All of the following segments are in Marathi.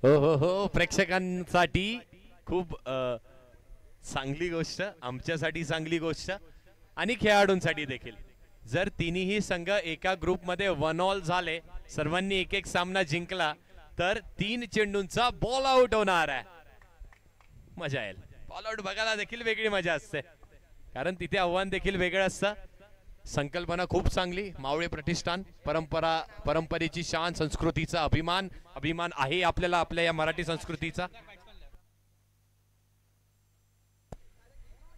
हो हो हो, प्रेक्षकांसाठी खूप चांगली गोष्ट, आमच्यासाठी चांगली गोष्ट आणि खेळाडूंसाठी देखील. जर तिन्ही संघ एका ग्रुपमध्ये 1-1 झाले, सर्वांनी एक एक सामना जिंकला, तर 3 चेंडूंचा बॉल आउट होणार आहे. मजा येईल. बॉल आउट बघायला देखील वेगळी मजा असते, कारण तिथे आव्हान देखील वेगळं असतं. संकल्पना खूप चांगली. मावळे प्रतिष्ठान, परंपरेची शान, संस्कृतीचा अभिमान अभिमान आहे आपल्याला आपल्या या मराठी संस्कृतीचा.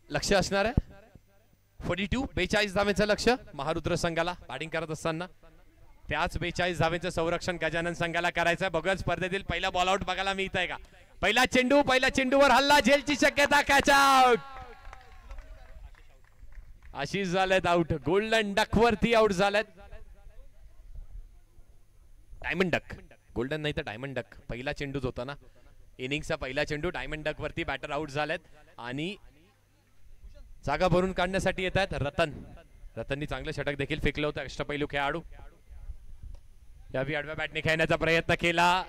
लक्ष असणार आहे 42 धावेचं लक्ष महारुद्र संघाला बॅटिंग करत असताना. त्याच 42 धावेचं संरक्षण गजानन संघाला करायचं आहे. बघूया स्पर्धेतील पहिला बॉल आउट बघायला मिळत आहे का. पहिला चेंडूवर हल्ला, झेलची शक्यता, कॅच आउट. आशिष झालेत आउट. गोल्डन डक वरती आउट झालेत. डायमंड डक, गोल्डन नाही तर डायमंड डक. पहिला चेंडूच होता ना, इनिंगचा पहिला चेंडू. डायमंड डक वरती बॅटर आउट झालेत आणि जागा भरून काढण्यासाठी येत आहेत रतननी चांगलं षटक देखील फेकलं होतं. अष्टपैलू खेळाडू यावी आडव्या बॅटने खेळण्याचा प्रयत्न केला.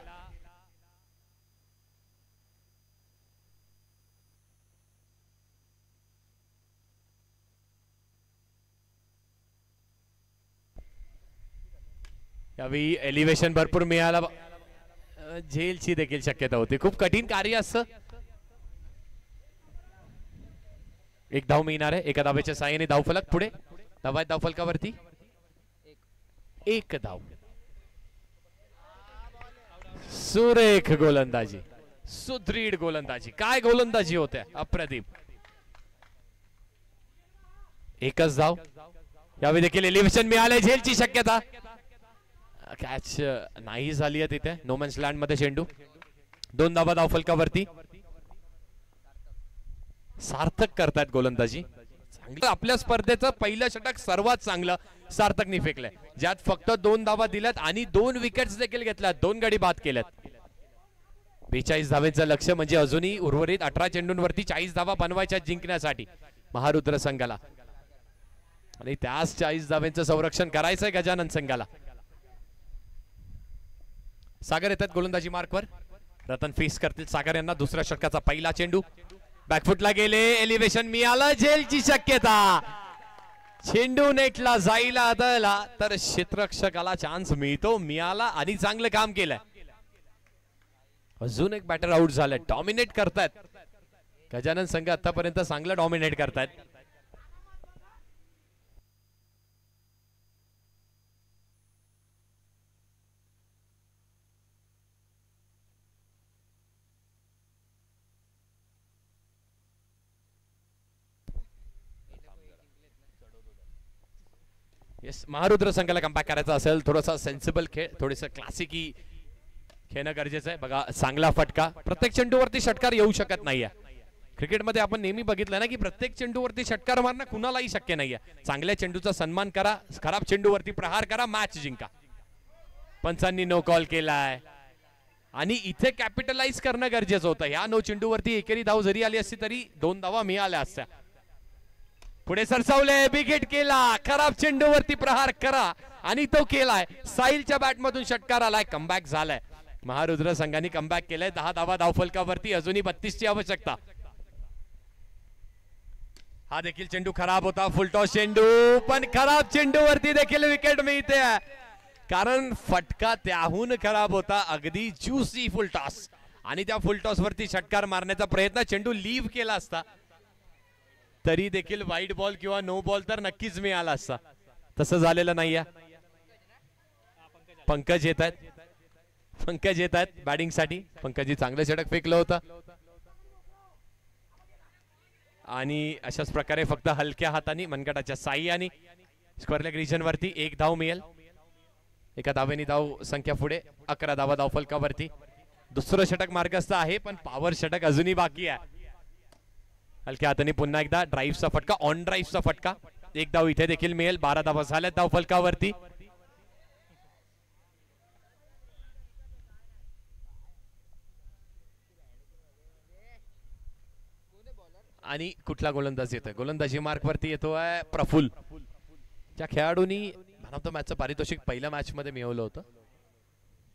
यावेळी एलिव्हेशन भरपूर मिळाला. झेलची देखील शक्यता होती. खूप कठीण कार्य असतं. एक धाव मिळणार आहे. एका धावेच्या साहाय्याने धावफलक पुढे. धावा धावफलकावरती एक धाव. सुरेख गोलंदाजी, सुदृढ गोलंदाजी. काय गोलंदाजी होत्या, अप्रतिम. एकच धाव. यावेळी देखील एलिव्हेशन मिळाले. झेलची शक्यता. कॅच नाही झाली आहे तिथे. नोमॅन्स लँड मध्ये चेंडू. 2 धावा धावफलकावरती. सार्थक करतायत गोलंदाजी. आपल्या स्पर्धेचं पहिलं षटक सर्वात चांगलं सार्थकनी फेकलंय, ज्यात फक्त 2 धावा दिल्यात आणि 2 विकेट्स देखील घेतल्यात, 2 गडी बाद केल्यात. 42 धावेचं लक्ष म्हणजे अजूनही उर्वरित 18 चेंडूंवरती 40 धावा बनवायच्या जिंकण्यासाठी महारुद्र संघाला. आणि त्याच 40 धावेचं संरक्षण करायचंय गजानन संघाला. सागर येतात गोलंदाजी मार्कवर. रतन फेस करतील सागर यांना. दुसऱ्या षटकाचा पहिला चेंडू बॅकफुटला गेले. एलिव्हेशन मिळालं. झेलची शक्यता. चेंडू नेटला जायला आदळला तर क्षेत्ररक्षकाला चान्स मिळाला आणि चांगलं काम केलंय. अजून एक बॅटर आउट झालाय. डॉमिनेट करतायत गजानन संघ. आतापर्यंत चांगलं डॉमिनेट करतायत. येस, महारुद्र संघाला कमबॅक करायचा असेल, थोडासा सेन्सिबल खेळ, थोडंसं क्लासिकी खेळणं गरजेचं आहे. बघा, चांगला फटका. प्रत्येक चेंडूवरती षटकार येऊ शकत नाहीये. क्रिकेटमध्ये आपण नेहमी बघितलं ना की प्रत्येक चेंडूवरती षटकार मारणं कुणालाही शक्य नाहीये. चांगल्या चेंडूचा सन्मान करा, खराब चेंडूवरती प्रहार करा, मॅच जिंका. पंचांनी नो कॉल केलाय आणि इथे कॅपिटलाइज करणं गरजेचं होतं. ह्या नो चेंडूवरती एकेरी धाव जरी आली असती तरी 2 धावा मिळाल्या असत्या. पुढे सरसावले, विकेट केला. खराब चेंडूवरती प्रहार करा आणि तो केलाय. साहिलच्या बॅटमधून षटकार आलाय. कमबॅक झालाय. महारुद्र संघाने कमबॅक केलंय. 10 धावा धावफलकावरती. अजूनही 32 ची आवश्यकता. हा देखील चेंडू खराब होता. फुलटॉस चेंडू, पण खराब चेंडूवरती देखील विकेट मिळते, कारण फटका त्याहून खराब होता. अगदी ज्युसी फुलटॉस आणि त्या फुलटॉस वरती षटकार मारण्याचा प्रयत्न. चेंडू लीव्ह केला असता तरी देखील वाईट बॉल किंवा नो बॉल तर नक्कीच मिळाला असता. तसं झालेलं नाहीये. पंकज येत आहेत बॅटिंग साठी. पंकजी चांगलं षटक फेकलं होतं आणि अशाच प्रकारे फक्त हलक्या हाताने मनगटाच्या साह्याने स्क्वेअर लेग रिजन वरती 1 धाव मिळेल. एका धावेने धाव संख्या पुढे. 11 धावा धावफलकावरती. दुसरं षटक मार्गस्थ आहे, पण पॉवर षटक अजूनही बाकी आहे. हलक्या हाताने पुन्हा एकदा ड्राईव्हचा फटका, ऑन ड्राईव्हचा फटका. 1 धाव इथे देखील मिळेल. 12 धावा झाल्यात धावफलकावरती. आणि कुठला गोलंदाज येतोय? गोलंदाजी मार्क वरती येतोय प्रफुल्ल. ज्या खेळाडूंनी मॅन ऑफ द मॅचचं पारितोषिक पहिल्या मॅच मध्ये मिळवलं होतं,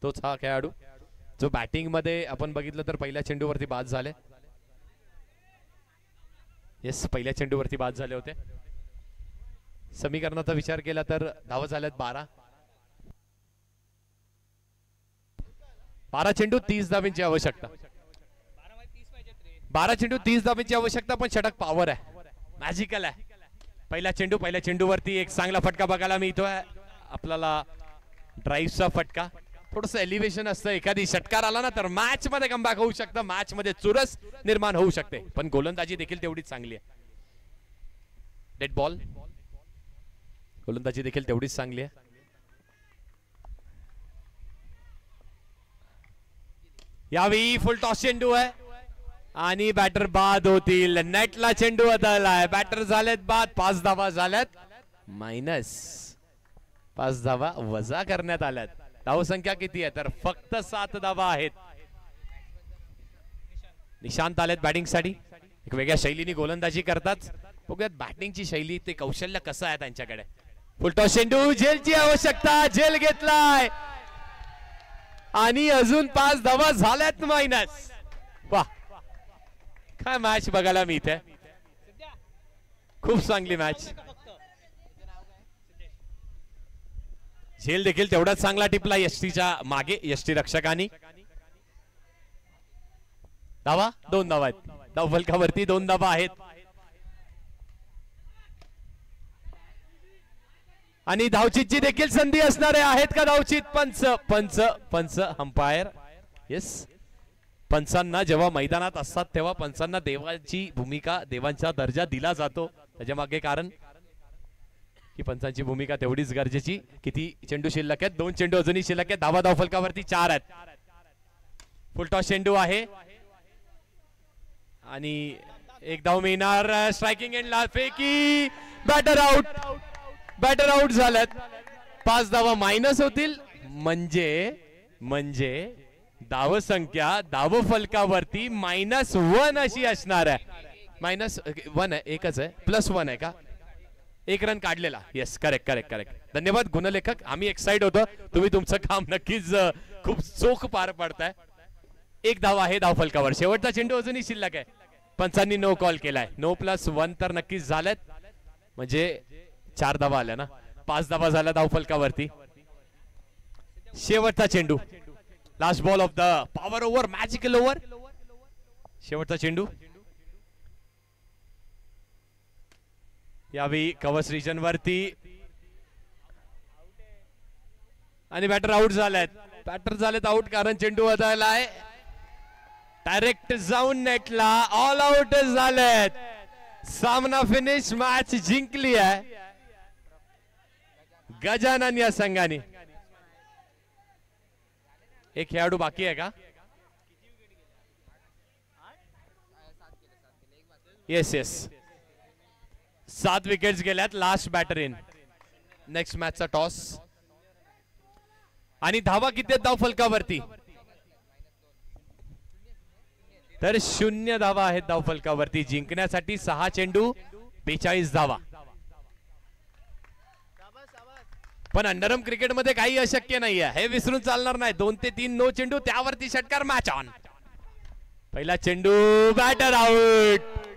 तोच हा खेळाडू. जो बॅटिंग मध्ये आपण बघितलं तर पहिल्या चेंडूवरती बाद झाले. येस, पहिल्या चेंडूवरती बाद झाले होते. समीकरणाचा विचार केला तर धावा झाल्यात 12 चेंडू 30 धावांची आवश्यकता. 12 चेंडू 30 धावांची आवश्यकता, पण षटक पॉवर आहे, मॅजिकल आहे. पहिल्या चेंडूवरती एक चांगला फटका बघायला मिळतोय आपल्याला, ड्राईव्हचा फटका. थोडस एलिव्हेशन असतं, एखादी षटकार आला ना तर मॅच मध्ये कमबॅक होऊ शकतं, मॅच मध्ये चुरस निर्माण होऊ शकते. पण गोलंदाजी देखील तेवढीच चांगली आहे. डेड बॉल, गोलंदाजी देखील तेवढीच चांगली आहे. यावेळी फुल टॉस चेंडू आहे आणि बॅटर बाद होतील. नेटला चेंडू बदललाय, बॅटर झालेत बाद. 5 धावा झाल्यात, मायनस 5 धावा वजा करण्यात आल्यात. धावसंख्या किती आहे तर फक्त 7 धावा आहेत. निशांत आलेत बॅटिंग साठी, एक वेगळ्या शैलीने गोलंदाजी करतात. बघूयात बॅटिंगची शैली, ते कौशल्य कसं आहे त्यांच्याकडे. फुलटॉस चेंडू, झेलची आवश्यकता, झेल घेतलाय आणि अजून 5 धावा झाल्यात, मायनस. वाह, काय मॅच बघायला मिळते, खूप चांगली मॅच. झेल देखील तेवढाच चांगला टिपला यष्टीच्या मागे, यष्टी रक्षकांनी. धावा 2 धावा आहेत, धावफलकावरती 2 धावा आहेत. आणि धावचीतची देखील संधी असणारे आहेत का धावचीत. पंच अंपायर. येस, पंचांना जेव्हा मैदानात असतात तेव्हा पंचांना देवाची भूमिका, देवांचा दर्जा दिला जातो. त्याच्या मागे कारण की पंचांची भूमिका तेवढीच गरजेची. किती चेंडू शिल्लक आहेत, 2 चेंडू अजूनही शिल्लक आहेत. धावा धावफलकावरती 4 आहेत. फुलटॉस चेंडू आहे आणि एक धाव मिळणार. स्ट्रायकिंग एंडला फेकी, बॅटर आउट. बॅटर आउट झाल्यात, 5 धावा मायनस होतील. म्हणजे धावसंख्या धावफलकावरती -1 अशी असणार आहे. -1 आहे, एकच आहे, +1 आहे का, 1 रन काढलेला. Yes, correct. धन्यवाद गुणलेखक, आम्ही एक्साइट होतो. तुम्ही तुमचं काम नक्कीच खूप चोख पार पाडताय. 1 धाव आहे धावफलकावर. शेवटचा चेंडू अजूनही शिल्लक आहे. पंचांनी नो कॉल केलाय. नो +1 तर नक्कीच झालेत, म्हणजे 4 धावा आल्या ना, 5 धावा झाल्या धावफलकावरती. शेवटचा चेंडू, last ball of the power over, magical over. शेवटचा चेंडू. यावेळी कवच रिजन वरती आणि बॅटर आउट झालेत. आउट कारण चेंडू बदललाय, डायरेक्ट जाऊन नेटला. ऑल आउट झालेत. सामना फिनिश, मॅच जिंकली आहे गजानन या संघाने. एक खेळाडू बाकी आहे का. येस 7 विकेट्स गेल्यात. Last batter in. नेक्स्ट मॅचचा टॉस आणि धावा किती आहेत धावफलकावरती तर 0 धावा आहेत धावफलकावरती. जिंकण्यासाठी 6 चेंडू 42 धावा. पण अंडरआर्म क्रिकेट मध्ये काही अशक्य नाहीये, हे विसरून चालणार नाही. 2 ते 3 नो चेंडू, त्यावरती षटकार, मॅच ऑन. पहिला चेंडू, बॅटर आउट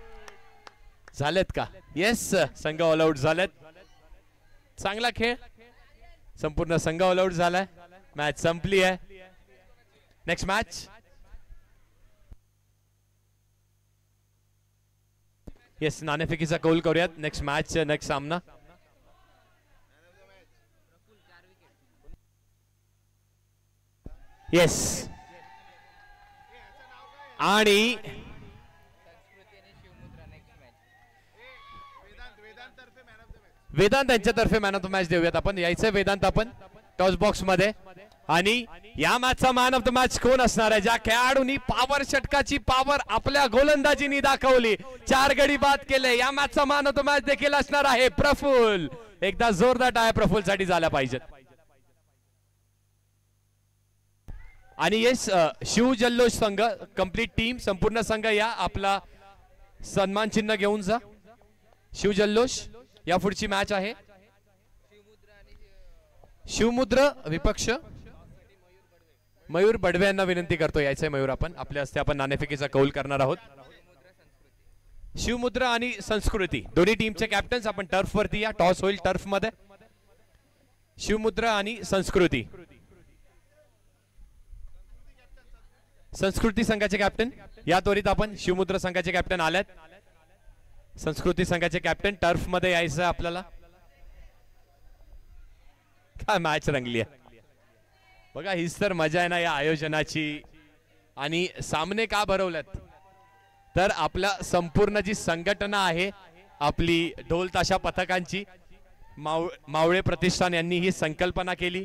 झालेत का. येस, संघ ऑल आउट झालेत. चांगला खेळ, संपूर्ण संघ ऑल आउट झालाय. मॅच संपली आहे. Next match. येस, नाणेफेकीचा कौल करूयात. नेक्स्ट मॅच, नेक्स्ट सामना. येस, आणि वेदांत यांच्यातर्फे मॅन ऑफ द मॅच देऊयात आपण. यायचं वेदांत आपण टॉस बॉक्स मध्ये. आणि या मॅचचा मॅन ऑफ द मॅच कोण असणार आहे. ज्या खेळाडूंनी पॉवर, षटकाची पॉवर आपल्या गोलंदाजीने दाखवली, 4 गडी बाद केले, या मॅचचा मॅन ऑफ द मॅच देखील असणार आहे प्रफुल्ल. एकदा जोरदार टाळ्या प्रफुल्ल साठी झाल्या पाहिजेत. आणि येस, शिव जल्लोष संघ, कंप्लीट टीम, संपूर्ण संघ या, आपला सन्मान चिन्ह घेऊन जा. शिव जल्लोष या पुढची मॅच आहे. शिवमुद्र विपक्ष मयूर बडवे यांना विनंती करतो यायचंय मयूर आपण आपल्या हस्ते आपण नाणेफेकीचा कौल करणार आहोत. शिवमुद्रा आणि संस्कृती दोन्ही टीमचे कॅप्टन्स आपण टर्फ वरती या. टॉस होईल टर्फ मध्ये. शिवमुद्रा आणि संस्कृती. संस्कृती संघाचे कॅप्टन या त्वरित आपण. शिवमुद्रा संघाचे कॅप्टन आल्यात. संस्कृती संघाचे कॅप्टन टर्फ मध्ये यायचं आपल्याला. काय मॅच रंगली आहे बघा. हीच तर मजा आहे ना या आयोजनाची. आणि सामने का भरवल्यात तर आपल्या संपूर्ण जी संघटना आहे आपली ढोल ताशा पथकांची, मावळे प्रतिष्ठान यांनी ही संकल्पना केली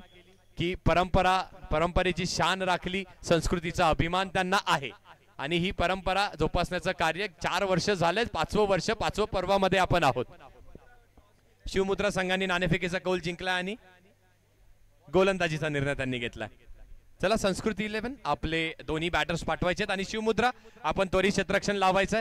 की परंपरेची शान राखली. संस्कृतीचा अभिमान त्यांना आहे आणि ही परंपरा जोपासण्याचं कार्य 4 वर्ष झाले. 5वं वर्ष 5वं पर्वामध्ये आपण आहोत. शिवमुद्रा संघाने नाणेफेकीचा कौल जिंकला आणि गोलंदाजीचा निर्णय त्यांनी घेतला. चला संस्कृती 11 आपले दोन्ही बॅटर्स पाठवायचे आणि शिवमुद्रा आपण त्वरित क्षेत्ररक्षण लावायचंय.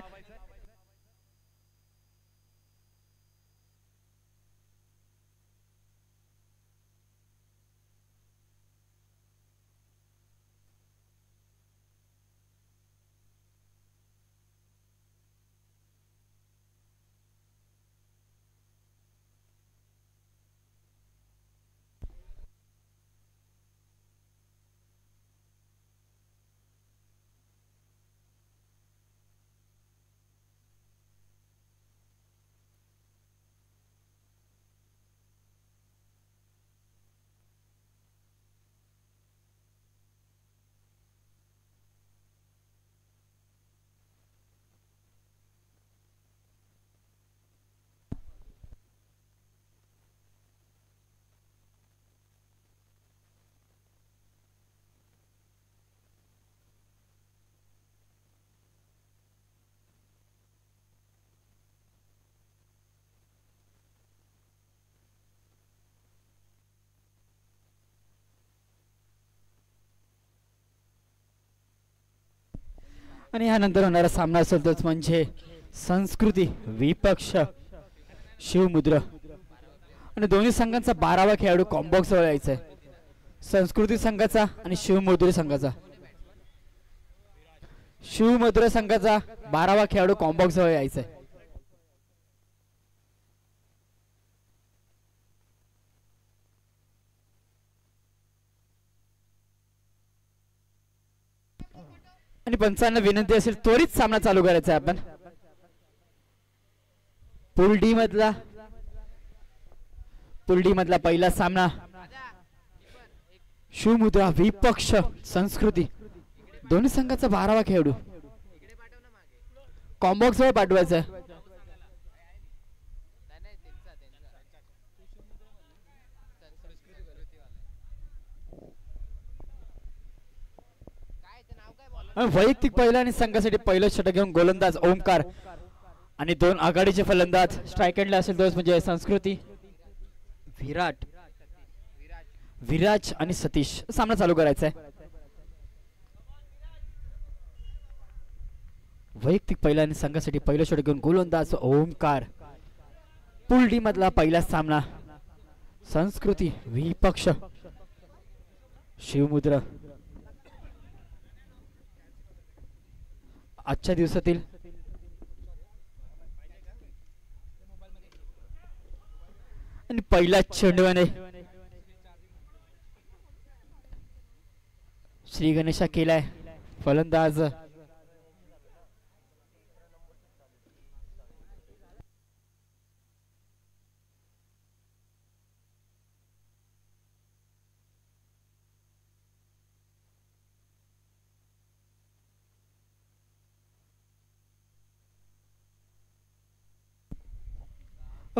आणि यानंतर होणारा सामना असेल तोच म्हणजे संस्कृती विपक्ष शिवमुद्रा. आणि दोन्ही संघांचा 12वा खेळाडू कॉम्बॉक्स जवळ यायचा आहे. संस्कृती संघाचा आणि शिवमुद्रा संघाचा. शिवमुद्रा संघाचा 12वा खेळाडू कॉम्बॉक्स जवळ यायचा आहे. आणि पंचांना विनंती असेल त्वरित सामना चालू करायचा आहे. आपण पूल डी मधला पहिला सामना शिवमुद्रा विपक्ष संस्कृती. दोन्ही संघाचा 12वा खेळाडू कॉम्बॉक्स वर पाठवायचा आहे. वैयक्तिक पहिला आणि संघासाठी पहिलं षटक घेऊन गोलंदाज ओमकार आणि 2 आघाडीचे फलंदाज स्ट्राईक एंडला असेल दोष म्हणजे संस्कृती विराज आणि सतीश. सामना चालू करायचा आहे. वैयक्तिक पहिला आणि संघासाठी पहिलं षटक घेऊन गोलंदाज ओमकार. पूल डी मधला पहिला सामना संस्कृती विपक्ष शिवमुद्रा. आजच्या दिवसातील आणि पहिला चेंडूने श्री गणेशा केलाय. फलंदाज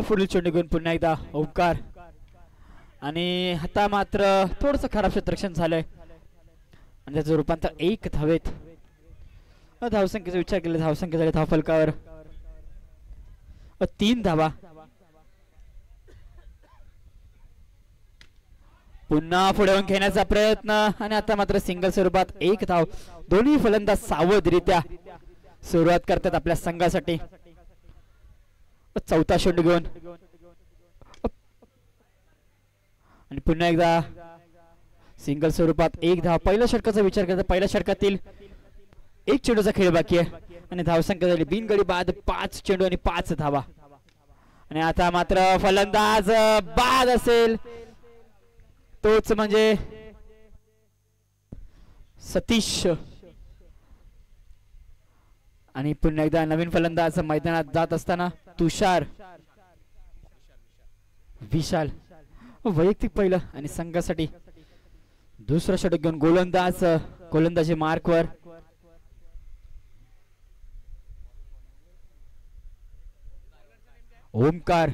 पुढील चेंडू घेऊन पुन्हा एकदा ओंकार. आणि आता मात्र थोडस खराब क्षेत्ररक्षण झालंय आणि त्याचं रूपांतर 1 धावेत. धावसंख्येचा विचार केला धावसंख्या झाली धावफलकावर 3 धावा. पुन्हा पुढे येऊन खेळण्याचा प्रयत्न आणि आता मात्र सिंगल स्वरूपात 1 धाव. दोन्ही फलंदाज सावधरित्या सुरुवात करतात आपल्या संघासाठी. चौथा षटक घेऊन आणि पुन्हा एकदा सिंगल स्वरूपात एक धाव. पहिल्या षटकाचा विचार करता पहिल्या षटकातील एक चेंडूचा खेळ बाकी आहे आणि धावसंख्या झाली बिनगडी बाद 5 चेंडू आणि 5 धावा. आणि आता मात्र फलंदाज बाद असेल तोच म्हणजे सतीश. आणि पुन्हा एकदा नवीन फलंदाज मैदानात जात असताना तुषार. विशाल वैयक्तिक पहिलं आणि संघासाठी दुसरं षटक घेऊन गोलंदाजी मार्कवर. ओमकार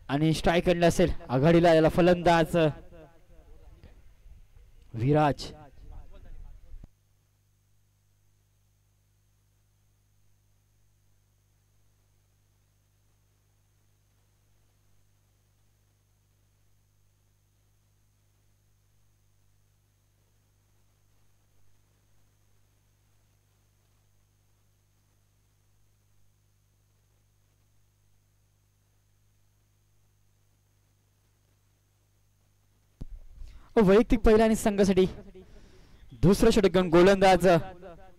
आणि स्ट्राईक आणला असेल आघाडीला याला फलंदाज विराज. वैयक्तिक पहिला आणि संघासाठी दुसरं षटक घेऊन गोलंदाज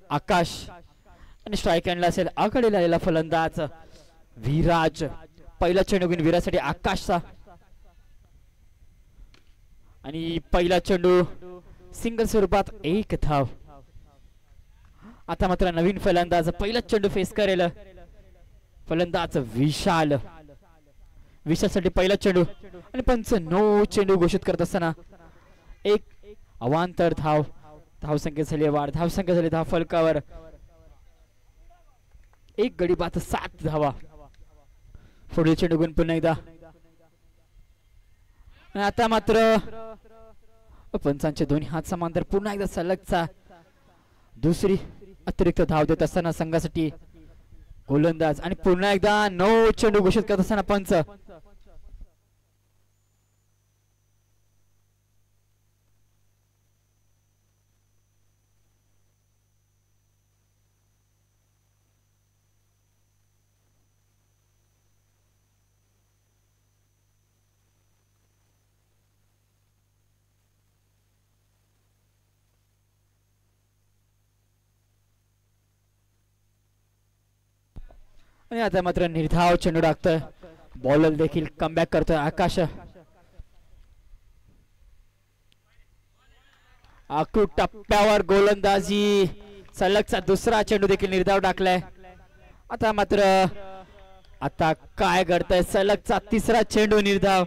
आकाश आणि स्ट्राईक आणला असेल आघाडीला आलेला फलंदाज विराज. पहिला चेंडू घेऊन विराजसाठी आकाशचा आणि पहिला चेंडू सिंगल स्वरूपात एक धाव. आता मात्र नवीन फलंदाज पहिला चेंडू फेस करेल फलंदाज विशाल. विशालसाठी पहिला चेंडू आणि पंच नो चेंडू घोषित करत असताना एक अवांतर धाव. धावसंख्या झाली वाढ. धावसंख्या झाली धाव फलकावर एक गडी बाद 7 धावा. पुढील चेंडू घेऊन पुन्हा एकदा आता मात्र पंचांचे दोन्ही हात समांतर. पुन्हा एकदा सलगचा दुसरी अतिरिक्त धाव देत असताना संघासाठी गोलंदाज आणि पुन्हा एकदा 9 चेंडू घोषित करत असताना पंच. आणि आता मात्र निर्धाव चेंडू टाकतोय. बॉलर देखील कमबॅक करतोय आकाश. आखू टप्प्यावर गोलंदाजी सलगचा दुसरा चेंडू देखील निर्धाव टाकलाय. आता मात्र आता काय घडतंय सलगचा तिसरा चेंडू निर्धाव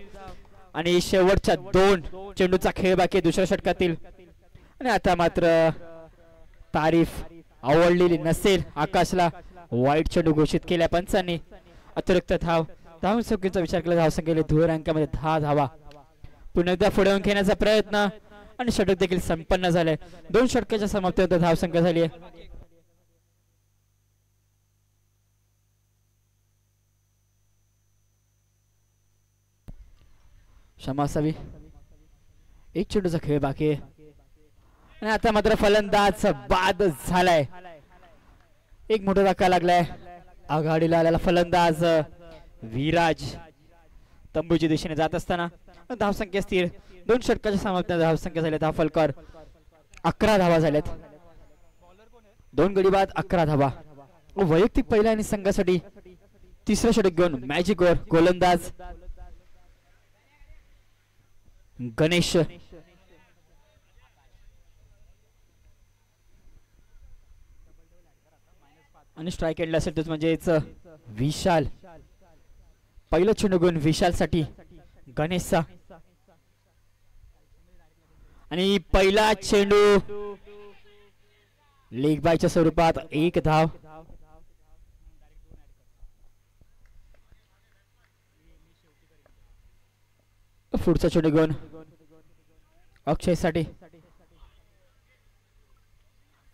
आणि शेवटच्या 2 चेंडूचा खेळ बाकी दुसऱ्या षटकातील. आणि आता मात्र तारीफ आवडलेली नसेल आकाशला. वाईट चेंडू घोषित केल्या पंचांनी. अतिरिक्त धावसंख्येचा विचार केला धावसंख्येला धुळे अंकामध्ये 10 धावा. पुन्हा एकदा पुढे येऊन खेळण्याचा प्रयत्न आणि षटक देखील संपन्न झाले. 2 षटकाच्या समाप्तीनंतर धावसंख्या झाली आहे क्षमा असावी. एक चेंडूचा खेळ बाकी आहे आणि आता मात्र फलंदाज बाद झालाय. एक मोठा धक्का लागलाय. आघाडीला आलेला फलंदाज विराज तंबूच्या दिशेने जात असताना धावसंख्या स्थिर. 2 षटकाच्या समाप्तीनंतर धावसंख्या झाली धाव फलकावर 11 धावा झाल्यात. 2 गडी बाद 11 धावा. वैयक्तिक पहिला आणि संघासाठी तिसरं षटक घेऊन मॅजिक वर गोलंदाज गणेश. आणि स्ट्राईक एंडला असेल तर म्हणजेच विशाल. पहिलं चेंडू घेऊन विशाल साठी गणेशचा आणि पहिला चेंडू लेग बायच्या स्वरूपात एक धाव. पुढचा चेंडू घेऊन अक्षय साठी.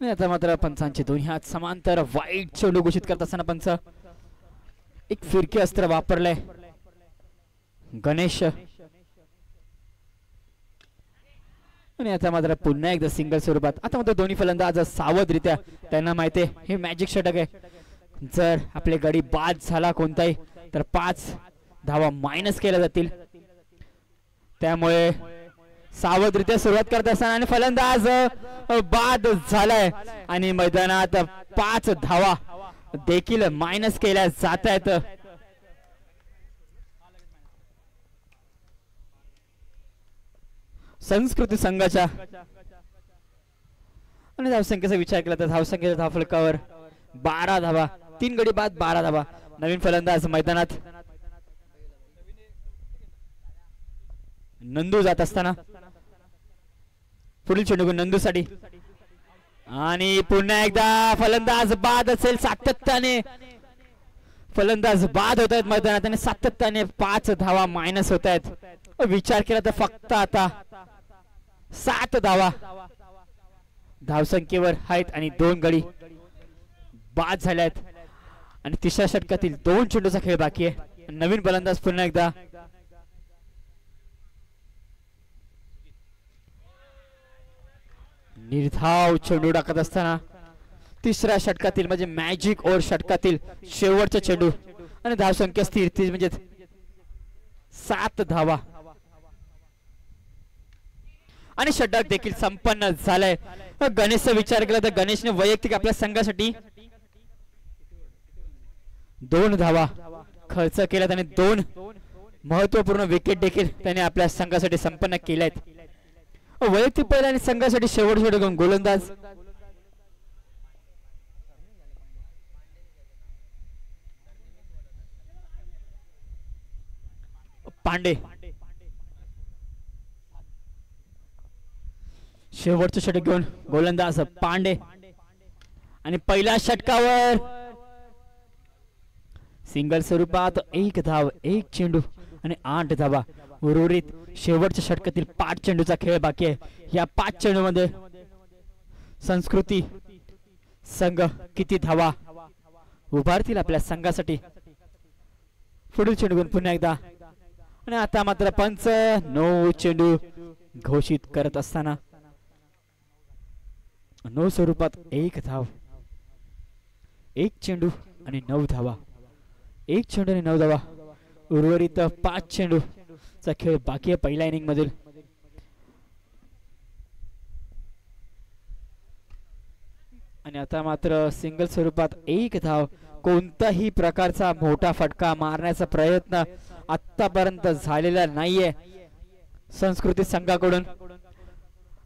आता मात्र पंचांचे दोन्ही हात समांतर. वाईट चेंडू घोषित करत असताना पंच एक फिरकी अस्त्र वापरलंय गणेश. आणि आता मात्र पुन्हा एकदा सिंगल स्वरूपात. आता मात्र दोन्ही फलंदाज सावधरित्या. त्यांना माहिती आहे हे मॅजिक षटक आहे. जर आपले गडी बाद झाला कोणताही तर 5 धावा मायनस केल्या जातील. त्यामुळे सावधरित्या सुरुवात करत असताना आणि फलंदाज बाद झालाय आणि मैदानात 5 धावा देखील मायनस केल्या जात आहेत. संस्कृती संघाच्या आणि धावसंख्येचा विचार केला तर धावसंख्येच्या धावफलकावर 12 धावा, 3 गडी बाद 12 धावा. नवीन फलंदाज मैदानात नंदू जात असताना पुढील चेंडू नंदूसाठी आणि पुन्हा एकदा फलंदाज बाद असेल. सातत्याने फलंदाज बाद होत आहेत मैदानात आणि सातत्याने 5 धावा मायनस होत आहेत. विचार केला तर फक्त आता 7 धावा धावसंख्येवर आहेत आणि 2 गडी बाद झाले आहेत आणि तिसऱ्या षटकातील 2 चेंडूचा खेळ बाकी आहे. नवीन फलंदाज पुन्हा एकदा निर्धाव चेंडू टाकत असताना तिसऱ्या षटकातील म्हणजे मॅजिक ओव्हर षटकातील शेवटचा चेंडू आणि धावसंख्या स्थिर ती म्हणजे 7 धावा आणि षटक देखील संपन्न झालाय. गणेशचा विचार केला तर गणेशने वैयक्तिक आपल्या संघासाठी 2 धावा खर्च केल्यात आणि 2 महत्वपूर्ण विकेट देखील त्याने आपल्या संघासाठी संपन्न केल्या आहेत. वैयक्तिक पहिला आणि संघासाठी शेवटचे गोलंदाज पांडे. शेवटचं षटक घेऊन गोलंदाज पांडे आणि पहिल्या षटकावर सिंगल स्वरूपात 1 धाव 1 चेंडू आणि 8 धावा. उर्वरित शेवटच्या षटकातील 5 चेंडूचा खेळ बाकी आहे. या 5 चेंडू मध्ये संस्कृती संघ किती धावा उभारतील आपल्या संघासाठी. पुढील चेंडू पुन्हा एकदा आणि आता मात्र पंच 9 चेंडू घोषित करत असताना 9 स्वरूपात 1 धाव 1 चेंडू आणि 9 धावा. 1 चेंडू आणि 9 धावा. उर्वरित 5 चेंडू चा खेळ बाकी आहे पहिल्या इनिंग मधील. आणि आता मात्र सिंगल स्वरूपात 1 धाव. कोणताही प्रकारचा मोठा फटका मारण्याचा प्रयत्न आतापर्यंत झालेला नाहीये संस्कृती संघाकडून.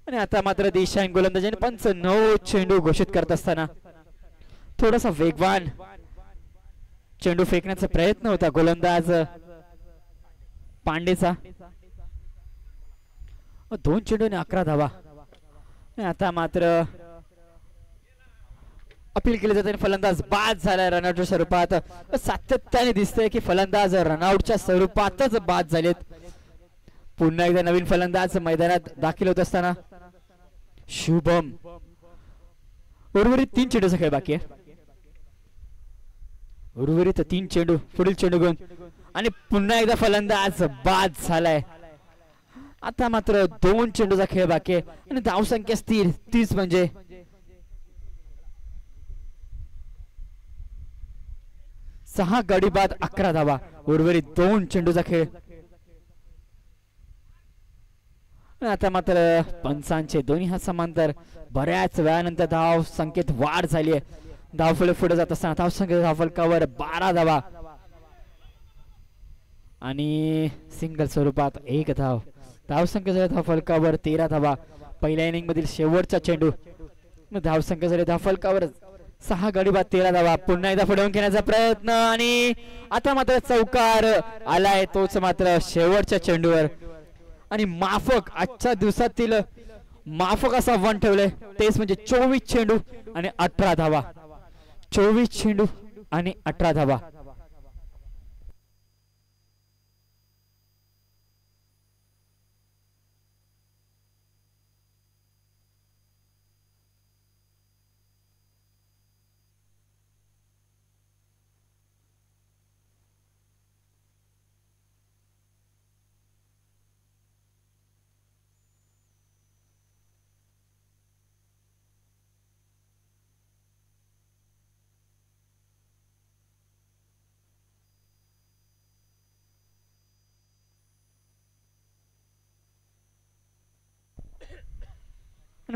आणि आता मात्र दिशाहीन गोलंदाजाने पंच 9 चेंडू घोषित करत असताना थोडासा वेगवान चेंडू फेकण्याचा प्रयत्न होता गोलंदाज पांडेचा. 2 चेंडू आणि 11 धावा. आता मात्र अपील केले जाते फलंदाज बाद झाला रनआउटच्या स्वरूपात. सातत्याने दिसतंय की फलंदाज रनआउटच्या स्वरूपातच बाद झालेत. पुन्हा एकदा नवीन फलंदाज मैदानात दाखल होत असताना शुभम. उर्वरित 3 चेंडूचा खेळ बाकी आहे. उर्वरित 3 चेंडू पुढील चेंडू घेऊन आणि पुन्हा एकदा फलंदाज बाद झालाय. आता मात्र 2 चेंडूचा खेळ बाकी आहे आणि धावसंख्या स्थिर तीच म्हणजे 6 गडी बाद 11 धावा. उर्वरित 2 चेंडूचा खेळ. आता मात्र पंचांचे दोन्ही हात समांतर. बऱ्याच वेळानंतर धाव संख्येत वाढ झाली आहे. धावफलक पुढे जात असताना धावसंख्येच्या धावफलकावर 12 धावा आणि सिंगल स्वरूपात 1 धाव. धावसंख्येच्या धावफलकावर 13 धावा. पहिल्या इनिंग मधील शेवटचा चेंडू. धावसंख्येच्या धावफलकावर 6 गडी बाद 13 धावा. पुन्हा एकदा पुढे घेण्याचा प्रयत्न आणि आता मात्र चौकार आलाय. तोच मात्र शेवटच्या चेंडूवर आणि माफक आजच्या दिवसातील माफक असा वन ठेवले तेच म्हणजे 24 चेंडू आणि 18 धावा. 24 चेंडू आणि 18 धावा.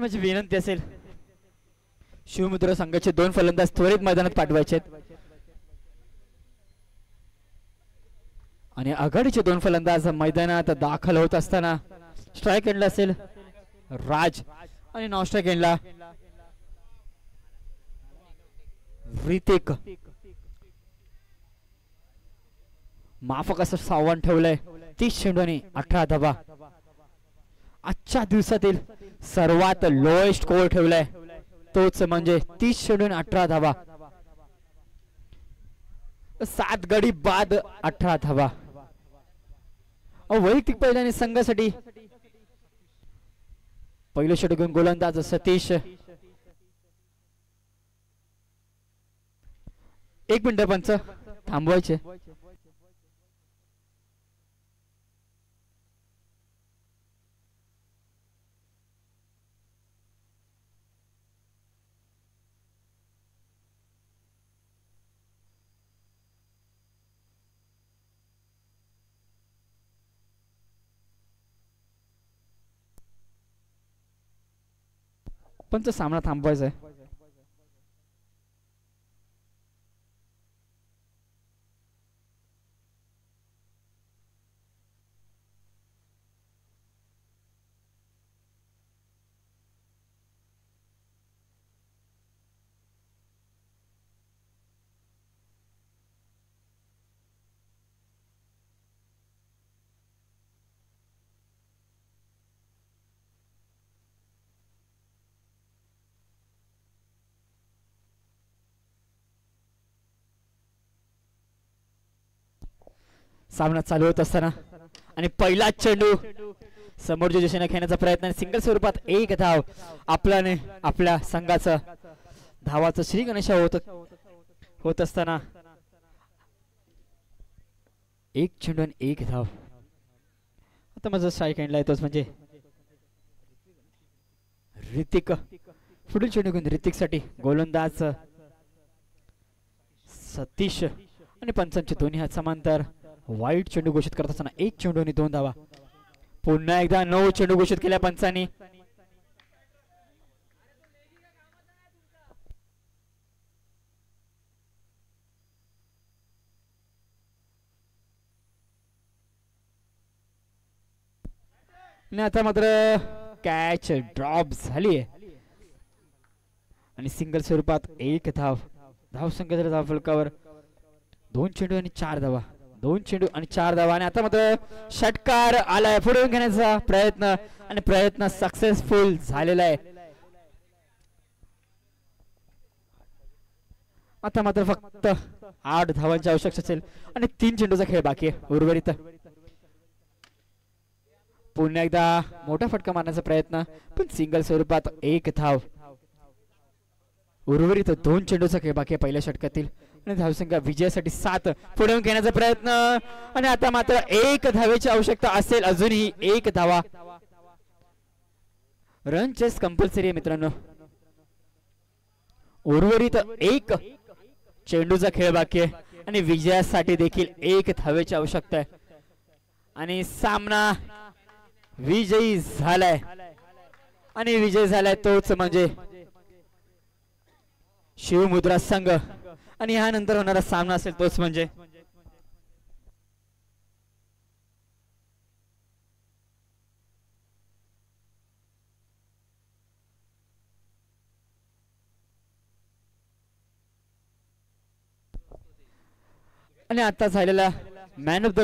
आणि माझी विनंती असेल शिवमुद्रा संघाचे 2 फलंदाज त्वरित मैदानात पाठवायचे आणि आघाडीचे 2 फलंदाज मैदानात दाखल होत असताना स्ट्राइक एंडला असेल राज आणि नॉन स्ट्राइक एंडला ऋतिक. माफक असं सावण ठेवलंय. 30 चेंडू आणि 18 धावा. आजच्या दिवसातील सर्वात लोएस्ट स्कोर ठेवलाय तोच म्हणजे 30 चेंडू आणि 18 धावा. 7 गडी बाद 18 धावा. वैयक्तिक पहिल्याने संघासाठी पहिलं षटकोन गोलंदाज सतीश. 1 मिनिट पंच थांबवायचे. पंच सामना थांबवायचा आहे. सामना चालू होत असताना आणि पहिला चेंडू समोरच्या दिशेने खेळण्याचा प्रयत्न सिंगल स्वरूपात 1 धाव आपल्याने आपल्या संघाचं धावाचं श्री गणेश होत असताना 1 चेंडू आणि 1 धाव. आता माझा स्ट्राइक एंडला येतोच म्हणजे ऋतिक. पुढील चेंडू घेऊन ऋतिक साठी गोलंदाज सतीश आणि पंचांचे दोन्ही हात समांतर. वाईट चेंडू घोषित करत असताना 1 चेंडू आणि 2 धावा. पुन्हा एकदा 9 चेंडू घोषित केल्या पंचांनी. आणि आता मात्र कॅच ड्रॉप झाली आहे आणि सिंगल स्वरूपात 1 धाव. धाव संख्या धाव फलकावर 2 चेंडू आणि 4 धावा. 2 चेंडू आणि 4 धावा. आणि आता मात्र षटकार आलाय पुढे घेण्याचा प्रयत्न आणि प्रयत्न सक्सेसफुल झालेला आहे. आता मात्र फक्त 8 धावांची आवश्यकता असेल आणि 3 चेंडूचा खेळ बाकी आहे उर्वरित. पुन्हा एकदा मोठा फटका मारण्याचा प्रयत्न पण सिंगल स्वरूपात 1 धाव. उर्वरित 2 चेंडूचा खेळ बाकी आहे पहिल्या षटकातील आणि धावसंख्या विजयासाठी 7 पुढे घेण्याचा प्रयत्न आणि आता मात्र 1 धावेची आवश्यकता असेल. अजूनही 1 धावा. रन चेस कंपल्सरी आहे मित्रांनो. उर्वरित 1 चेंडूचा खेळ बाकी आहे आणि विजयासाठी देखील 1 धावेची आवश्यकता आहे आणि सामना विजयी झालाय आणि विजय झालाय तोच म्हणजे शिवमुद्रा संघ. आणि यानंतर होणारा सामना असेल तोच म्हणजे आणि आता झालेला मॅन ऑफ द